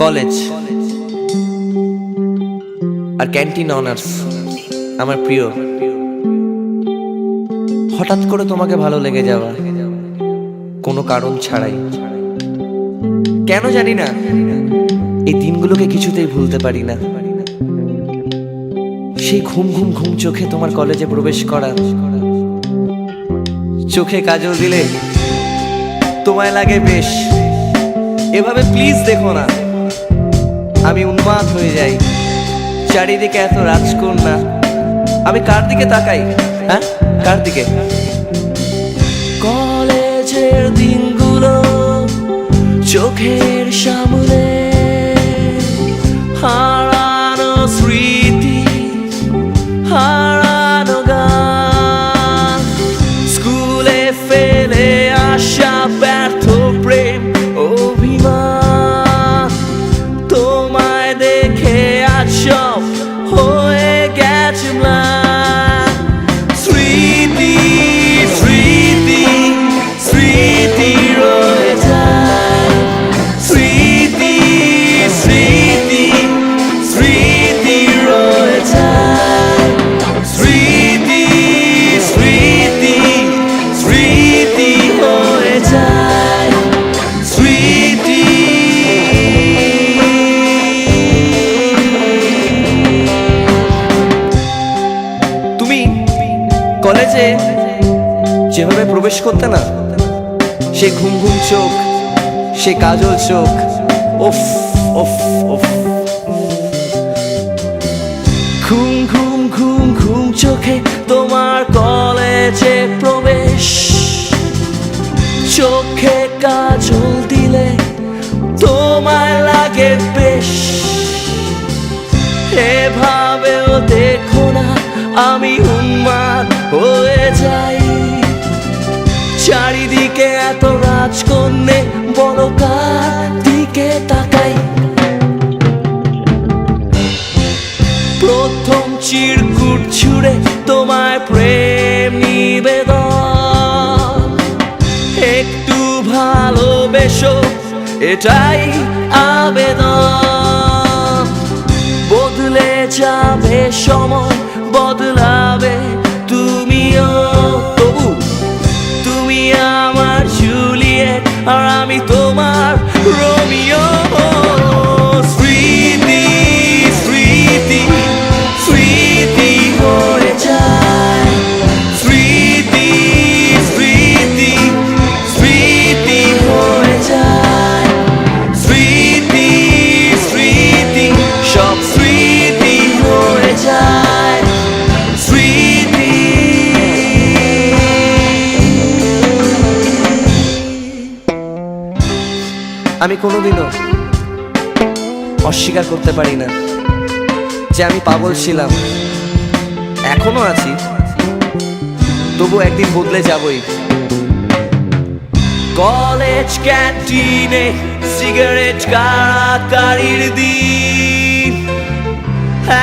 College আর canteen honours আমার প্রিয়। হঠাৎ করে তোমাকে ভালো লেগে যাওয়া, কোনো কারণ ছাড়াই। কেন জানি না, এই দিনগুলোকে কিছুতেই ভুলতে পারি না। সেই ঘুম ঘুম ঘুম চোখে তোমার কলেজে প্রবেশ করা, চোখে কাজল দিলে তোমায় লাগে বেশ। এভাবে প্লিজ দেখো না, আমি উন্মাদ হয়ে যাই। চারিদিকে এত রাজকন্যা, আমি কার দিকে তাকাই? হ্যাঁ, কার দিকে? কলেজের দিনগুলো চোখের সামনে, হারানো স্মৃতি, হারানো গান, স্কুলে ফেলে আসা ব্যর্থ প্রেম অভিমান। তোমায় দেখে আজ সব হয়ে গেছে ম্লান। স্মৃতি স্মৃতি স্মৃতি রয়ে যায়, স্মৃতি স্মৃতি স্মৃতি রয়ে যায়, স্মৃতি স্মৃতি স্মৃতি হয়ে যায়, স্মৃতি। তুমি কলেজে যেভাবে প্রবেশ করতে না, সে ঘুম ঘুম চোখ, সে কাজল চোখ, ওফ ওফ ওফ। ঘুম ঘুম ঘুম ঘুম চোখে তোমার কলেজে প্রবেশ, চোখে কাজল দিলে তোমায় লাগে বেশ। এভাবেও দেখো না, আমি উন্মাদ হয়ে যাই। চারিদিকে এত রাজকন্যে, বলো কার দিকে তাকাই? প্রথম চিরকুট ছুঁড়ে তোমায় প্রেম নিবেদন, একটু ভালোবেসো এটাই আবেদন। বদলে যাবে সময়, বদলাবে তুমিও, তবু তুমি আমার জুলিয়েট আর আমি তোমার রোমিও। স্মৃতি স্মৃতি স্মৃতি হয়ে যায়, স্মৃতি স্মৃতি স্মৃতি হয়ে যায়, স্মৃতি স্মৃতি সব স্মৃতি হয়ে যায়, স্মৃতি। আমি কোনোদিনও অস্বীকার করতে পারি না যে আমি পাগল ছিলাম, এখনো আছি, তবু একদিন বদলে যাবই। কলেজ ক্যান্টিনে সিগারেট কাড়াকাড়ির দিন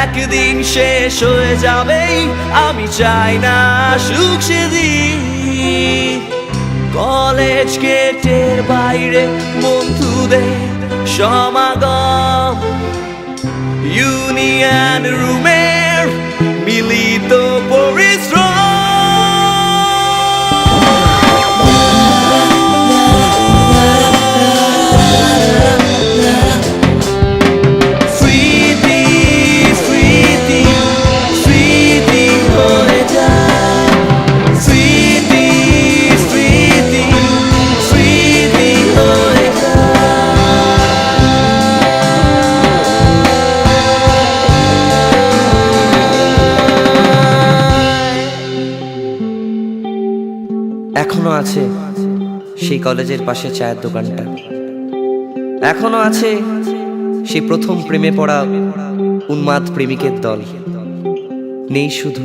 একদিন শেষ হয়ে যাবেই, আমি চাই না সুখ সেদিন। কলেজ গেটের বাইরে বন্ধুদের সমাগম, ইউনিয়ন রুমের মিলিত পরিশ্রম। স্মৃতি স্মৃতি স্মৃতি হয়ে যায়, স্মৃতি স্মৃতি স্মৃতি হয়ে এখনো আছে সেই কলেজের পাশে চায়ের দোকানটা, এখনো আছে সেই প্রথম প্রেমে পড়া উন্মাদ প্রেমিকের দল। নেই শুধু